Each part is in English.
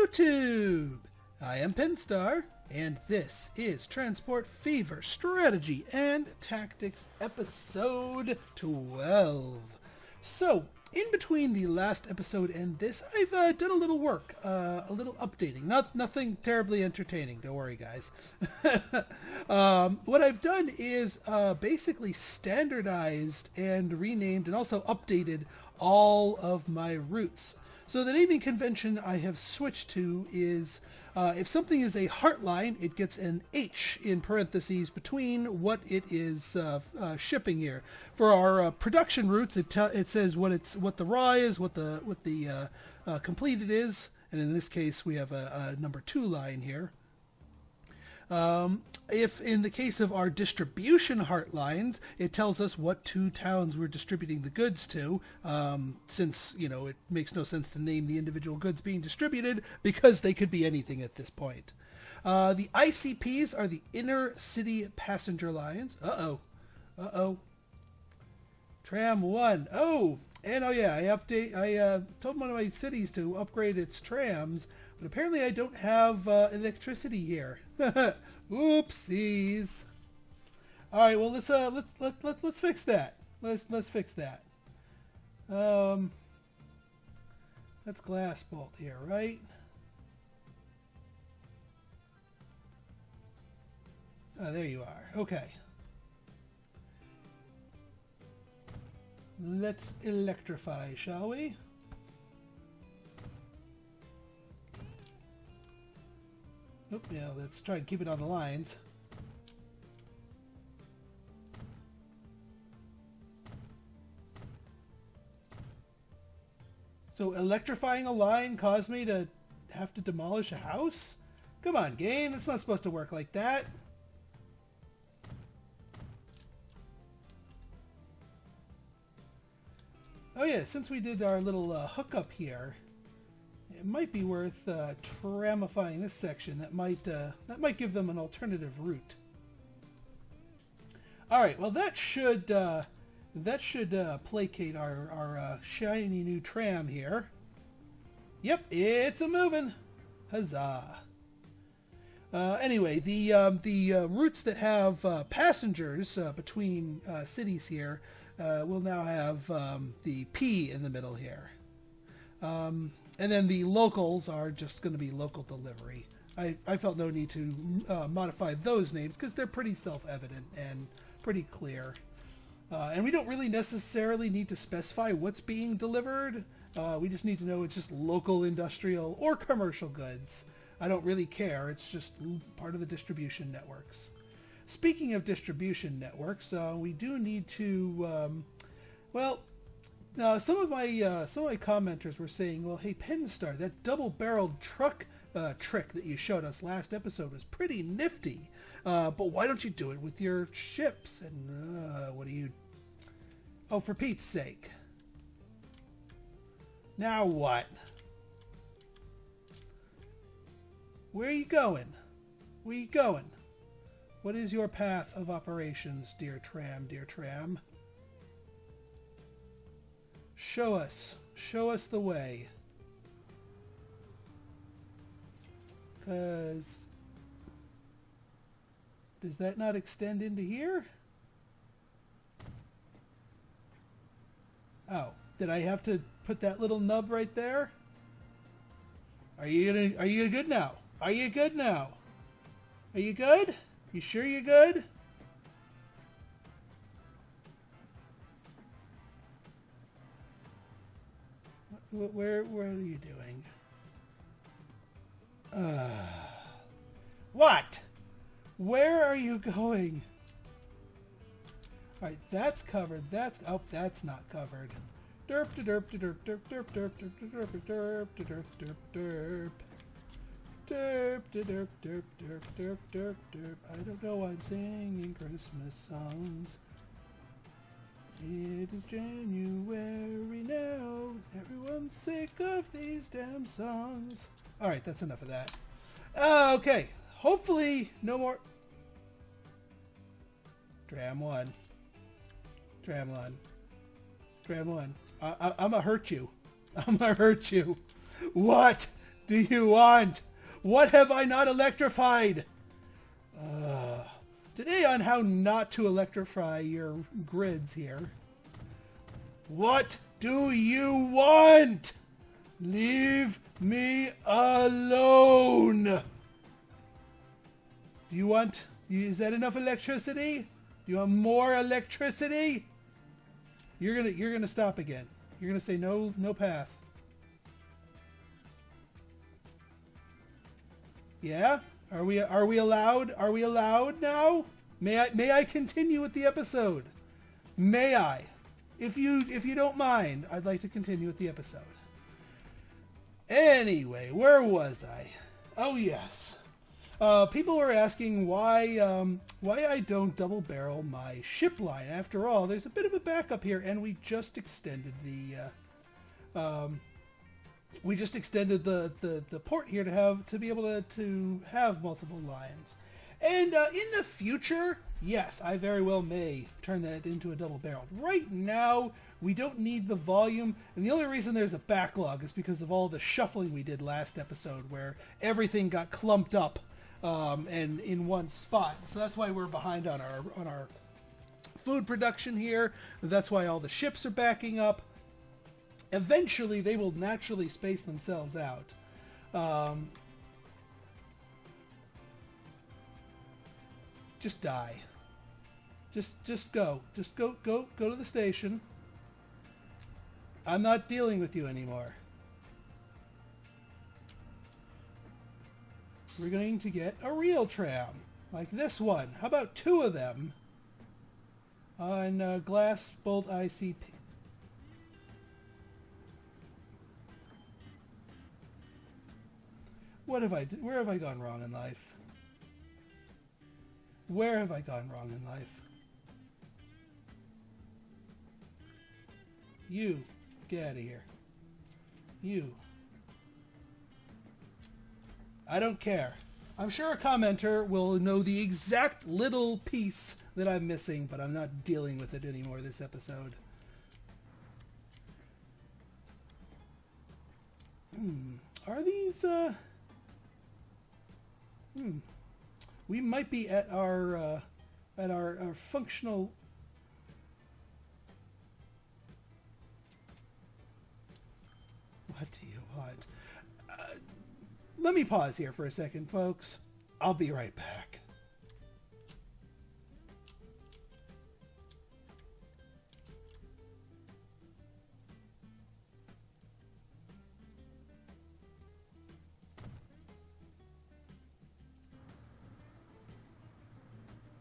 YouTube! I am Pinstar, and this is Transport Fever Strategy and Tactics Episode 12. So, in between the last episode and this, I've done a little work, a little updating. Nothing terribly entertaining, don't worry guys. What I've done is basically standardized and renamed and also updated all of my routes. So the naming convention I have switched to is if something is a heartline, it gets an H in parentheses between what it is shipping here. For our production routes, it says what the raw is, what the completed is, and in this case we have a number 2 line here. If in the case of our distribution heartlines, it tells us what 2 towns we're distributing the goods to, since, you know, it makes no sense to name the individual goods being distributed because they could be anything at this point. The ICPs are the inner city passenger lines. Uh-oh. Tram 1. Oh, and oh yeah, I told one of my cities to upgrade its trams, but apparently I don't have electricity here. Oopsies. All right, well let's fix that. Let's fix that. That's glass bolt here, right? Oh, there you are. Okay. Let's electrify, shall we? Oop, yeah, let's try and keep it on the lines. So electrifying a line caused me to have to demolish a house? Come on, game, it's not supposed to work like that. Oh yeah, since we did our little hookup here, it might be worth tramifying this section. That might give them an alternative route. All right, well that should placate our shiny new tram here. Yep, it's a moving. Huzzah! Anyway, the routes that have passengers between cities here will now have the P in the middle here. And then the locals are just going to be local delivery. I felt no need to modify those names because they're pretty self-evident and pretty clear. And we don't really necessarily need to specify what's being delivered. We just need to know it's just local industrial or commercial goods. I don't really care. It's just part of the distribution networks. Speaking of distribution networks, we do need to, some of my commenters were saying, well, hey, Pinstar, that double-barreled truck trick that you showed us last episode was pretty nifty. But why don't you do it with your ships? And what do you... Oh, for Pete's sake. Now what? Where are you going? Where are you going? What is your path of operations, dear tram, dear tram? Show us the way. 'Cause does that not extend into here? Oh, did I have to put that little nub right there? Are you good now? Are you good now? Are you good? You sure you're good? Where are you doing? What? Where are you going? Alright, that's covered. That's not covered. Derp derp derp derp derp derp derp derp derp derp derp. Derp derp derp derp derp derp derp. I don't know why I'm singing Christmas songs. It is January now. Everyone's sick of these damn songs. Alright, that's enough of that. Okay. Hopefully, no more... Tram 1. Tram 1. Tram 1. I'm gonna hurt you. I'm gonna hurt you. What? do you want? What have I not electrified? Today on how not to electrify your grids here. What do you want? Leave me alone. Do you want... Is that enough electricity? Do you want more electricity? You're gonna stop again. You're gonna say no path. Yeah? Are we allowed? Are we allowed now? May I continue with the episode? May I? If you don't mind, I'd like to continue with the episode. Anyway, where was I? Oh yes. People were asking why I don't double barrel my ship line. After all, there's a bit of a backup here, and we just extended the port here to be able to have multiple lines. And in the future, yes, I very well may turn that into a double barrel. Right now, we don't need the volume, and the only reason there's a backlog is because of all the shuffling we did last episode, where everything got clumped up and in one spot. So that's why we're behind on our food production here. That's why all the ships are backing up. Eventually, they will naturally space themselves out. Just die. Just go. Just go to the station. I'm not dealing with you anymore. We're going to get a real tram, like this one. How about 2 of them on Glass Bolt ICP? Where have I gone wrong in life? Where have I gone wrong in life? You, get out of here. You. I don't care. I'm sure a commenter will know the exact little piece that I'm missing, but I'm not dealing with it anymore this episode. Are these, we might be at our functional... What do you want? Let me pause here for a second, folks. I'll be right back.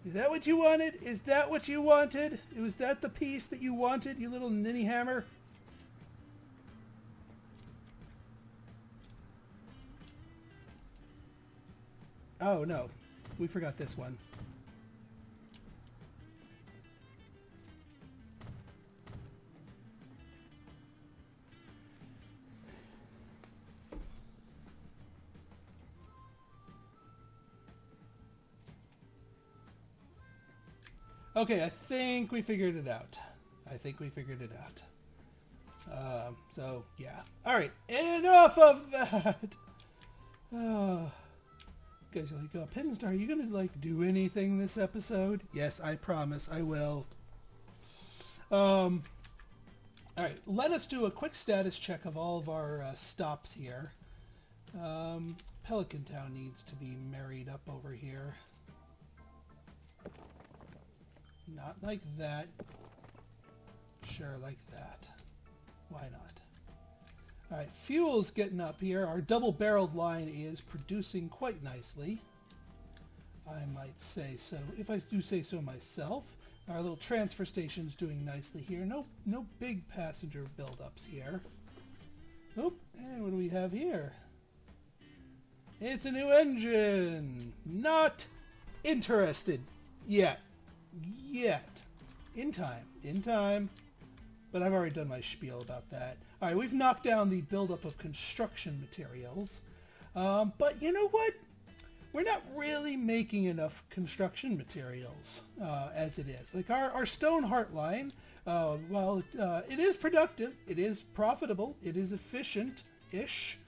Is that what you wanted? Is that what you wanted? Was that the piece that you wanted, you little ninny hammer? Oh, no. We forgot this one. Okay, I think we figured it out. So, yeah. Alright, enough of that! Oh... Guys are like, Pinstar, are you gonna do anything this episode? Yes, I promise I will. Alright, let us do a quick status check of all of our stops here. Pelican Town needs to be married up over here. Not like that. Sure, like that. Why not? Alright, fuel's getting up here. Our double-barreled line is producing quite nicely. I might say so, if I do say so myself. Our little transfer station's doing nicely here. No big passenger buildups here. Oh, and what do we have here? It's a new engine! Not interested yet. In time. But I've already done my spiel about that. Alright, we've knocked down the buildup of construction materials. But you know what? We're not really making enough construction materials as it is. Like our stone heart line, while it is productive, it is profitable, it is efficient-ish,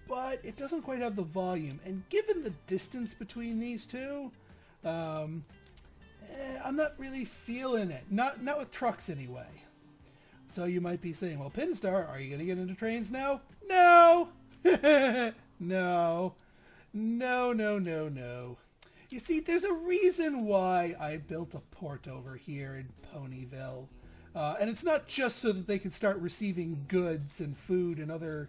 but it doesn't quite have the volume. And given the distance between these two, I'm not really feeling it. Not with trucks anyway. So you might be saying, well, Pinstar, are you going to get into trains now? No! No. No, no, no, no. You see, there's a reason why I built a port over here in Ponyville. And it's not just so that they can start receiving goods and food and other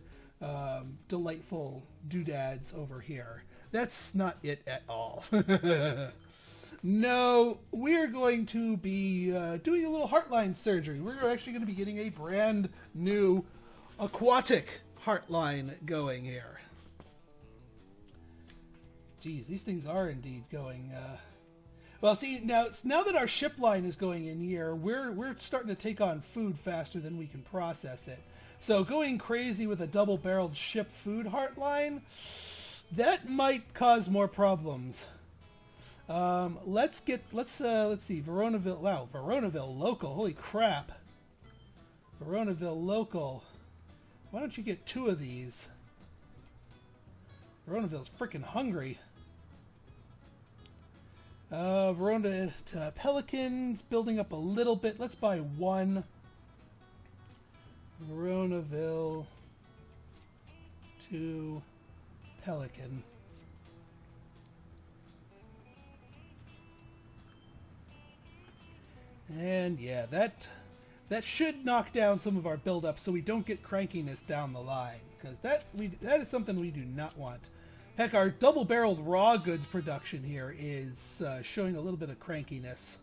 delightful doodads over here. That's not it at all. No, we're going to be doing a little heartline surgery. We're actually going to be getting a brand new aquatic heartline going here. Geez, these things are indeed going... Well, see, now that our ship line is going in here, we're starting to take on food faster than we can process it. So going crazy with a double-barreled ship food heartline, that might cause more problems. Let's see, Veronaville, wow, Veronaville local, holy crap. Veronaville local. Why don't you get 2 of these? Veronaville's freaking hungry. Verona to Pelicans, building up a little bit. Let's buy 1. Veronaville to Pelican. And yeah, that should knock down some of our buildup so we don't get crankiness down the line, because that is something we do not want. Heck, our double-barreled raw goods production here is showing a little bit of crankiness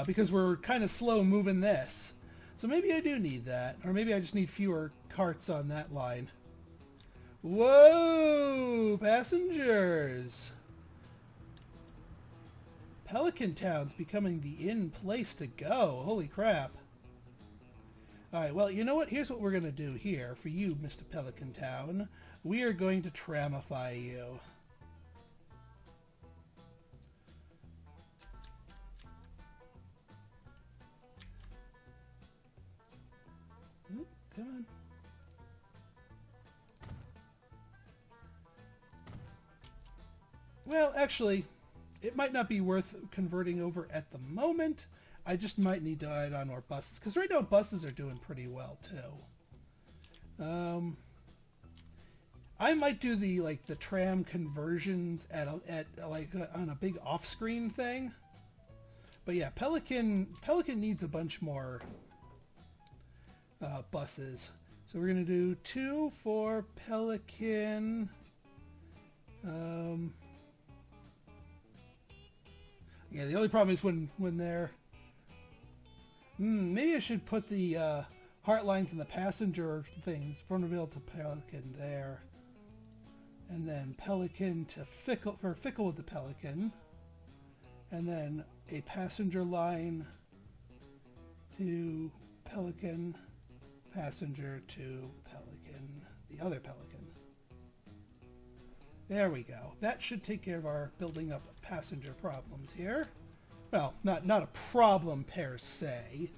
because we're kind of slow moving this. So maybe I do need that, or maybe I just need fewer carts on that line. Whoa, passengers! Pelican Town's becoming the in place to go. Holy crap. Alright, well, you know what? Here's what we're going to do here for you, Mr. Pelican Town. We are going to tramify you. Come on. Well, actually, it might not be worth converting over at the moment. I just might need to add on more buses, because right now buses are doing pretty well too. I might do the tram conversions on a big off-screen thing. But yeah, Pelican needs a bunch more buses. So we're gonna do 2 for Pelican. Yeah, the only problem is when they're... maybe I should put the heart lines and the passenger things, Fronterville to Pelican there. And then Pelican to Fickle, or Fickle with the Pelican. And then a passenger line to Pelican, passenger to Pelican, the other Pelican. There we go. That should take care of our building up passenger problems here. Well, not a problem per se.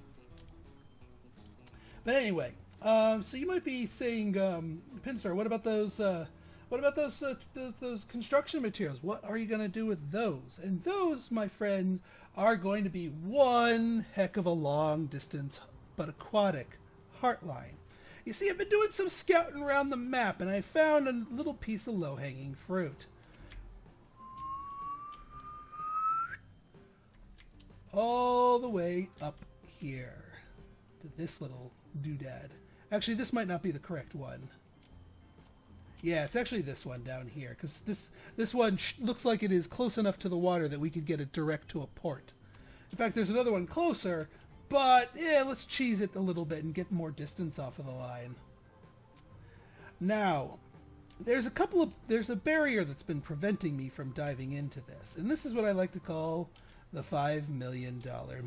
But anyway, so you might be saying, Pinstar, what about those construction materials? What are you going to do with those? And those, my friend, are going to be one heck of a long distance but aquatic heartline. You see, I've been doing some scouting around the map, and I found a little piece of low-hanging fruit. All the way up here to this little doodad. Actually, this might not be the correct one. Yeah, it's actually this one down here, because this one looks like it is close enough to the water that we could get it direct to a port. In fact, there's another one closer, but yeah, let's cheese it a little bit and get more distance off of the line. Now, there's a barrier that's been preventing me from diving into this, and this is what I like to call the $5 million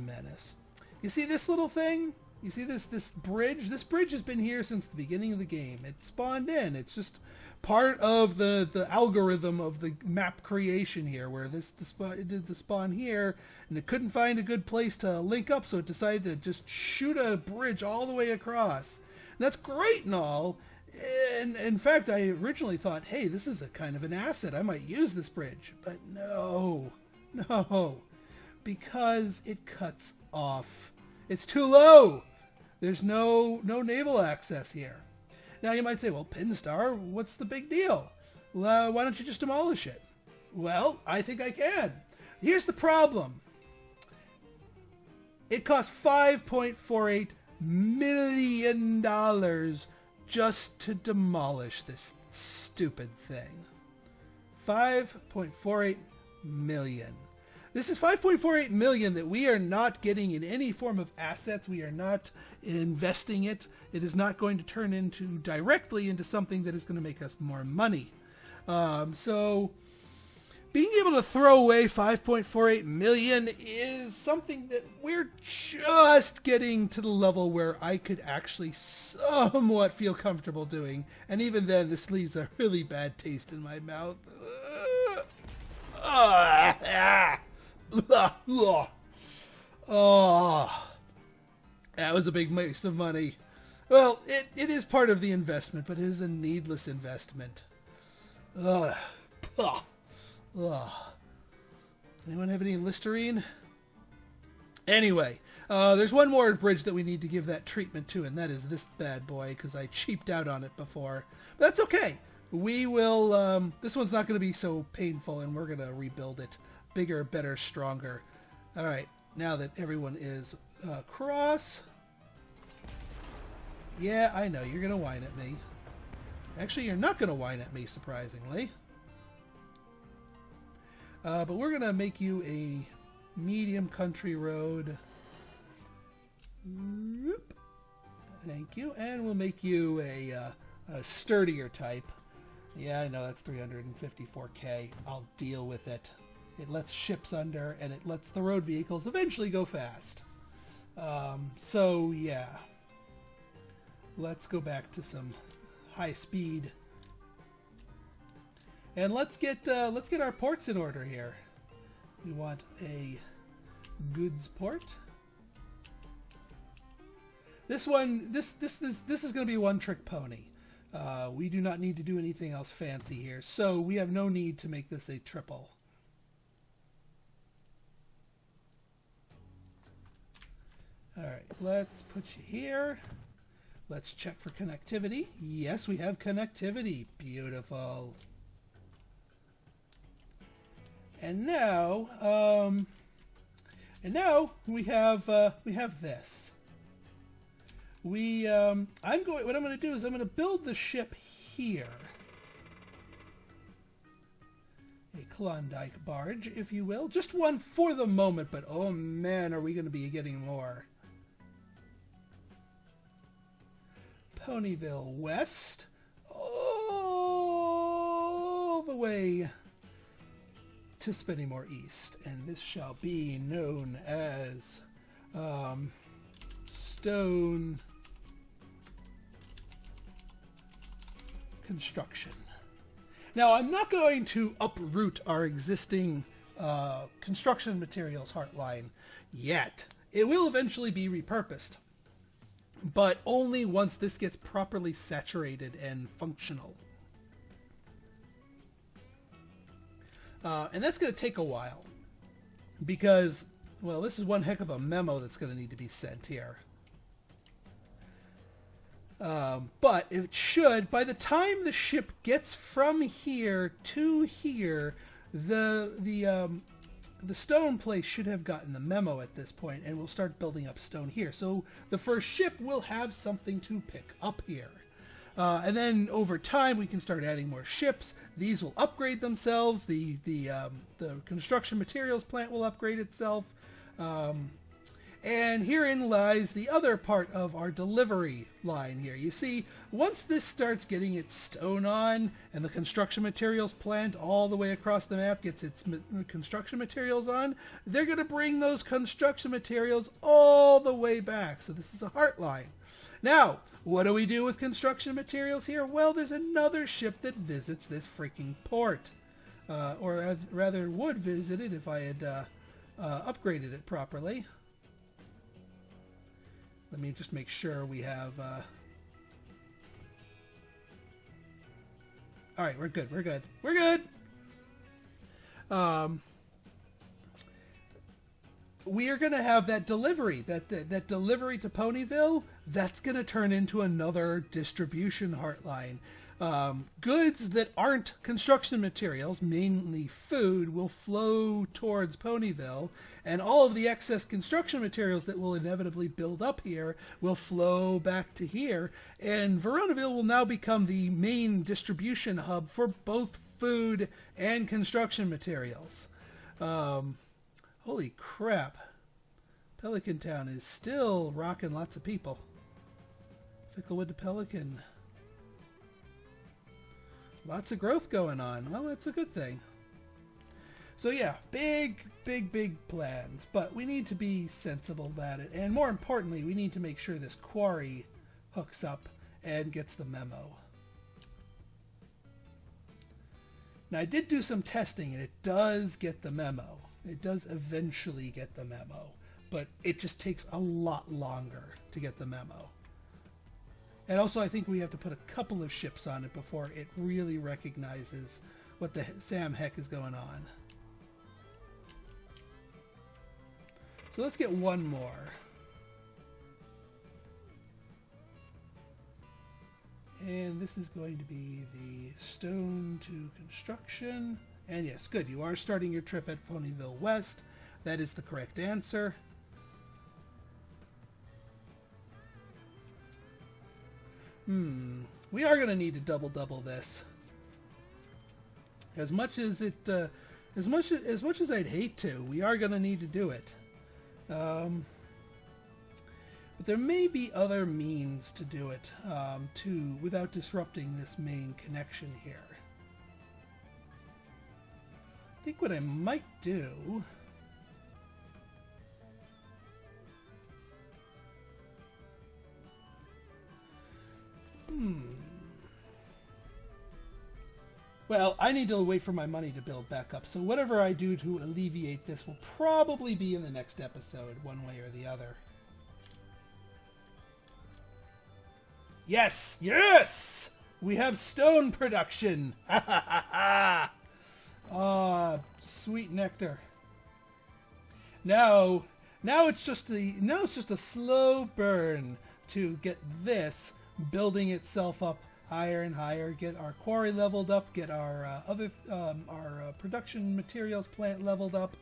menace. You see this little thing? You see this bridge? This bridge has been here since the beginning of the game. It spawned in. It's just part of the algorithm of the map creation here, where it did the spawn here, and it couldn't find a good place to link up, so it decided to just shoot a bridge all the way across. And that's great and all, And in fact, I originally thought, hey, this is a kind of an asset. I might use this bridge. But no, because it cuts off. It's too low. There's no naval access here. Now you might say, well, Pinstar, what's the big deal? Why don't you just demolish it? Well, I think I can. Here's the problem. It costs $5.48 million just to demolish this stupid thing. 5.48 million. This is 5.48 million that we are not getting in any form of assets. We are not investing it. It is not going to turn directly into something that is going to make us more money. So being able to throw away 5.48 million is something that we're just getting to the level where I could actually somewhat feel comfortable doing. And even then, this leaves a really bad taste in my mouth. Oh, that was a big waste of money. Well, it is part of the investment, but it is a needless investment. Ugh. Anyone have any Listerine? Anyway, there's one more bridge that we need to give that treatment to, and that is this bad boy, because I cheaped out on it before. But that's okay. We will, this one's not going to be so painful, and we're going to rebuild it. Bigger, better, stronger. Alright, now that everyone is cross. Yeah, I know, you're going to whine at me. Actually, you're not going to whine at me, surprisingly. But we're going to make you a medium country road. Thank you. And we'll make you a sturdier type. Yeah, I know, that's 354k. I'll deal with it. It lets ships under, and it lets the road vehicles eventually go fast. So, yeah. Let's go back to some high speed. And let's get our ports in order here. We want a goods port. This is going to be a one-trick pony. We do not need to do anything else fancy here, so we have no need to make this a triple. All right, let's put you here. Let's check for connectivity. Yes, we have connectivity. Beautiful. And now we have this. What I'm going to do is I'm going to build the ship here. A Klondike barge, if you will. Just one for the moment, but oh man, are we going to be getting more. Ponyville West. All the way to Spennymoor East, and this shall be known as Stone Construction. Now, I'm not going to uproot our existing construction materials heartline yet. It will eventually be repurposed, but only once this gets properly saturated and functional. And that's going to take a while because, well, this is one heck of a memo that's going to need to be sent here. But it should, by the time the ship gets from here to here, the stone place should have gotten the memo at this point, and we'll start building up stone here. So the first ship will have something to pick up here. And then over time we can start adding more ships. These will upgrade themselves. The construction materials plant will upgrade itself. And herein lies the other part of our delivery line here. You see, once this starts getting its stone on and the construction materials plant all the way across the map gets its construction materials on, they're going to bring those construction materials all the way back. So this is a heart line. Now, what do we do with construction materials here? Well, there's another ship that visits this freaking port. Or rather would visit it if I had upgraded it properly. Let me just make sure we have All right, we're good. We're good. We're good. We are going to have that delivery, that delivery to Ponyville. That's going to turn into another distribution heartline. Goods that aren't construction materials, mainly food, will flow towards Ponyville, and all of the excess construction materials that will inevitably build up here will flow back to here, and Veronaville will now become the main distribution hub for both food and construction materials. Holy crap. Pelican Town is still rocking lots of people. Ficklewood to Pelican. Lots of growth going on. Well, that's a good thing. So yeah, big plans. But we need to be sensible about it. And more importantly, we need to make sure this quarry hooks up and gets the memo. Now, I did do some testing, and it does get the memo. It does eventually get the memo. But it just takes a lot longer to get the memo. And also, I think we have to put a couple of ships on it before it really recognizes what the Sam heck is going on. So let's get one more. And this is going to be the stone to construction. And yes, good. You are starting your trip at Ponyville West. That is the correct answer. We are going to need to double this. As much as I'd hate to, we are going to need to do it. But there may be other means to do it, without disrupting this main connection here. I think what I might do... Well, I need to wait for my money to build back up, so whatever I do to alleviate this will probably be in the next episode, one way or the other. Yes! Yes! We have stone production! Ha ha ha ha! Ah, sweet nectar. Now it's just a slow burn to get this building itself up higher and higher, get our quarry leveled up, get our production materials plant leveled up,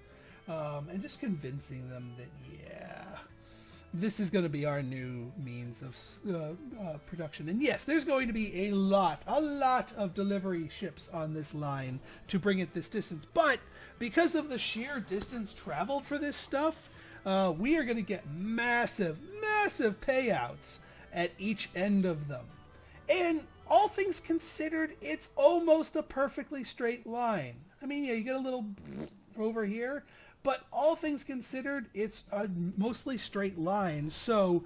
and just convincing them that, yeah, this is going to be our new means of production. And yes, there's going to be a lot of delivery ships on this line to bring it this distance. But because of the sheer distance traveled for this stuff, we are going to get massive payouts at each end of them. And all things considered, it's almost a perfectly straight line. I mean, yeah, you get a little over here, but all things considered, it's a mostly straight line. So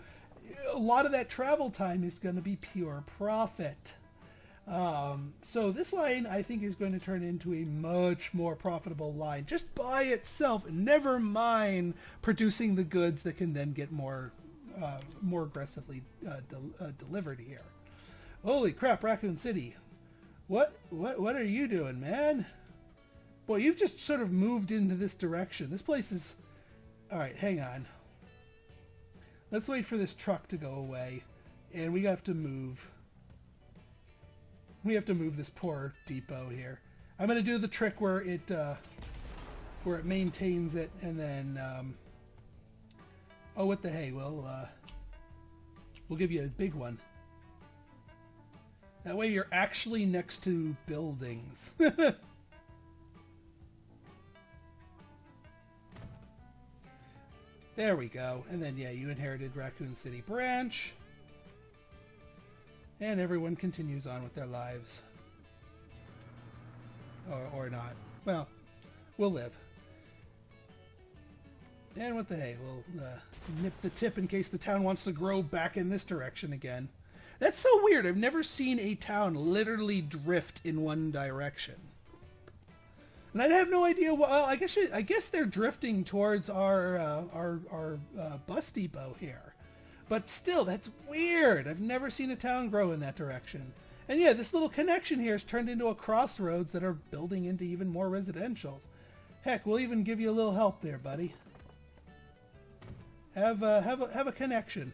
a lot of that travel time is going to be pure profit. So this line, I think, is going to turn into a much more profitable line just by itself. Never mind producing the goods that can then get more aggressively delivered here. Holy crap, Raccoon City. What are you doing, man? Boy, you've just sort of moved into this direction. This place is... Alright, hang on. Let's wait for this truck to go away. And we have to move. We have to move this poor depot here. I'm going to do the trick where it maintains it, and then... oh, what the hey, we'll give you a big one. That way you're actually next to buildings. There we go. And then, yeah, you inherited Raccoon City Branch. And everyone continues on with their lives. Or not. Well, we'll live. And what the hey, we'll nip the tip in case the town wants to grow back in this direction again. That's so weird. I've never seen a town literally drift in one direction. And I have no idea. Well, I guess they're drifting towards our bus depot here. But still, that's weird. I've never seen a town grow in that direction. And yeah, this little connection here has turned into a crossroads that are building into even more residential. Heck, we'll even give you a little help there, buddy. Have a connection.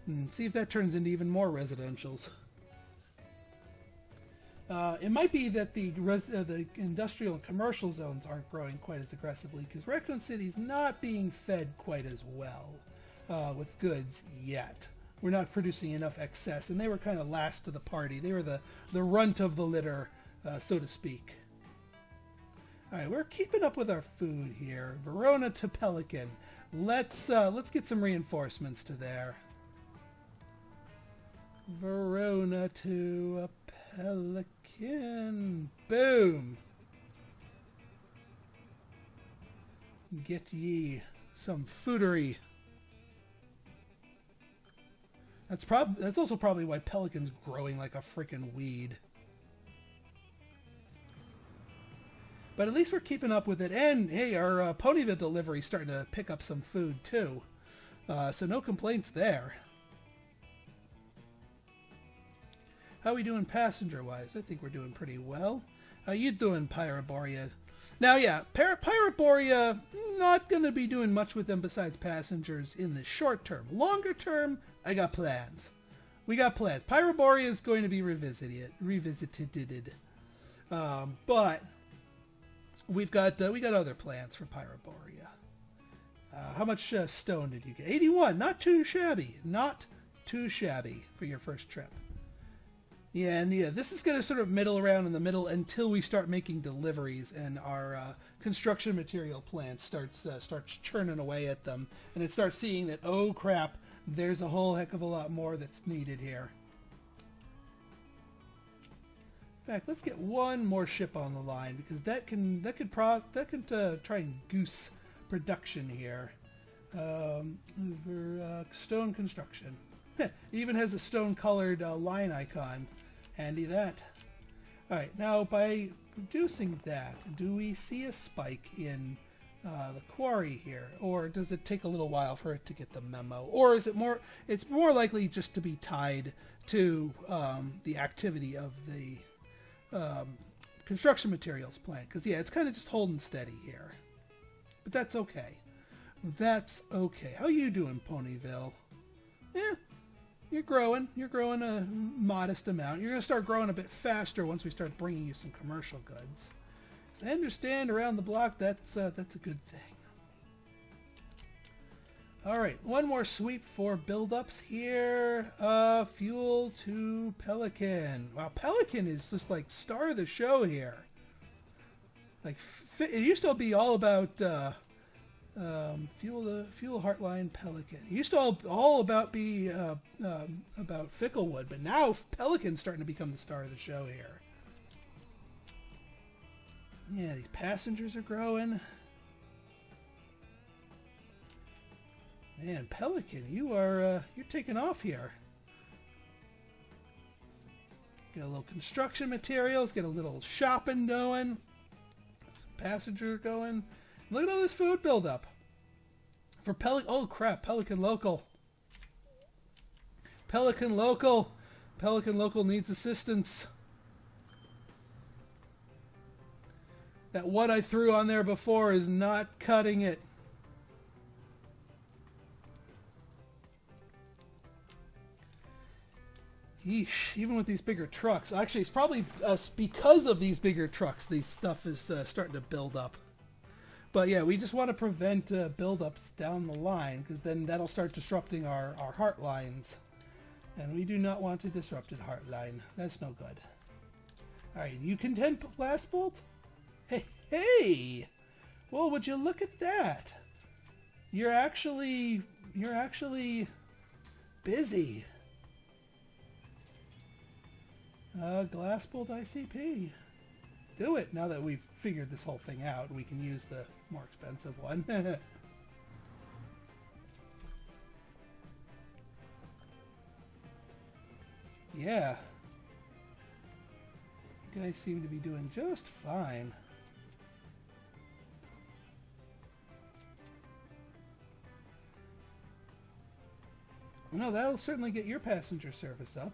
And see if that turns into even more residentials. It might be that the industrial and commercial zones aren't growing quite as aggressively because Raccoon City's not being fed quite as well with goods yet. We're not producing enough excess, and they were kind of last to the party. They were the runt of the litter, so to speak. All right, we're keeping up with our food here. Verona to Pelican. Let's get some reinforcements to there. Verona to Pelican. Boom. Get ye some foodery. That's also probably why Pelican's growing like a freaking weed. But at least we're keeping up with it. And, hey, our Ponyville delivery's starting to pick up some food, too. So no complaints there. How are we doing passenger-wise? I think we're doing pretty well. How you doing, Pyroborea? Now, yeah, Pyroborea, not going to be doing much with them besides passengers in the short term. Longer term, I got plans. We got plans. Pyroborea is going to be revisited. But we got other plans for Pyroborea. How much stone did you get? 81. Not too shabby. Not too shabby for your first trip. Yeah, and yeah, this is going to sort of middle around in the middle until we start making deliveries and our construction material plant starts churning away at them, and it starts seeing that, oh crap, there's a whole heck of a lot more that's needed here. In fact, let's get one more ship on the line because that could try and goose production here. Stone construction. It even has a stone-colored line icon. Handy that. Alright, now by producing that, do we see a spike in the quarry here? Or does it take a little while for it to get the memo? Or is it it's more likely just to be tied to the activity of the construction materials plant? Because, yeah, it's kind of just holding steady here. But that's okay. That's okay. How you doing, Ponyville? Yeah. You're growing. You're growing a modest amount. You're going to start growing a bit faster once we start bringing you some commercial goods. So I understand around the block that's a good thing. All right, one more sweep for build-ups here. Fuel to Pelican. Wow, Pelican is just like star of the show here. Like it used to be all about fuel Heartline Pelican. It used to all about be about Ficklewood, but now Pelican's starting to become the star of the show here. Yeah, these passengers are growing. Man, Pelican, you're taking off here. Get a little construction materials, get a little shopping going, some passenger going. Look at all this food buildup for Pelican. Oh crap! Pelican Local. Pelican Local. Pelican Local needs assistance. That what I threw on there before is not cutting it. Yeesh, even with these bigger trucks. Actually, it's probably because of these bigger trucks, these stuff is starting to build up. But yeah, we just want to prevent buildups down the line, because then that'll start disrupting our heart lines. And we do not want a disrupted heart line. That's no good. Alright, you content, Blast Bolt? Hey! Well, would you look at that? You're actually busy. Glass Bolt ICP. Do it now that we've figured this whole thing out. We can use the more expensive one. Yeah. You guys seem to be doing just fine. No, that'll certainly get your passenger service up.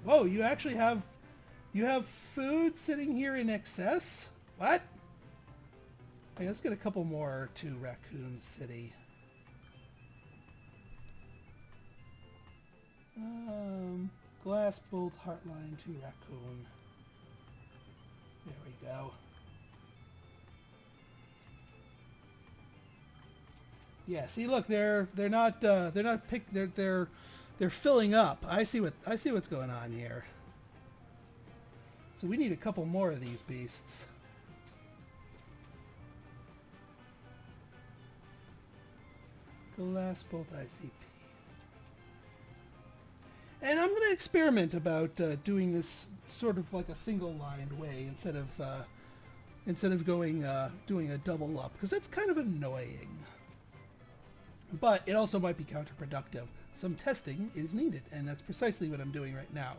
Whoa, you have food sitting here in excess? What? Okay, let's get a couple more to Raccoon City. Glass bolt heartline to Raccoon. There we go. Yeah, see, look, they're filling up. I see what's going on here. So we need a couple more of these beasts. Glass bolt ICP. And I'm going to experiment about doing this sort of like a single-lined way instead of going doing a double up, because that's kind of annoying. But it also might be counterproductive. Some testing is needed, and that's precisely what I'm doing right now.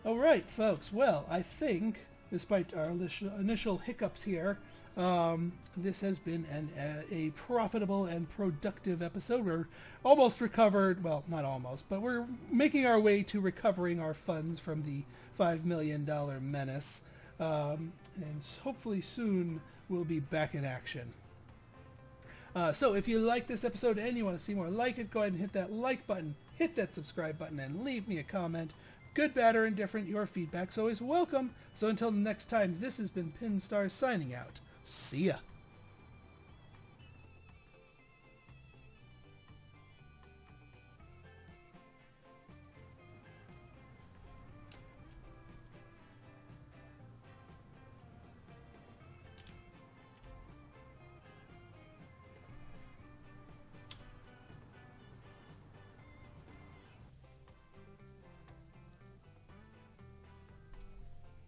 All right, folks. Well, I think, despite our initial hiccups here, this has been a profitable and productive episode. We're almost recovered. Well, not almost, but we're making our way to recovering our funds from the $5 million Menace. And hopefully soon we'll be back in action. So if you like this episode and you want to see more like it, go ahead and hit that like button, hit that subscribe button, and leave me a comment. Good, bad, or indifferent, your feedback's always welcome. So until next time, this has been Pinstar signing out. See ya.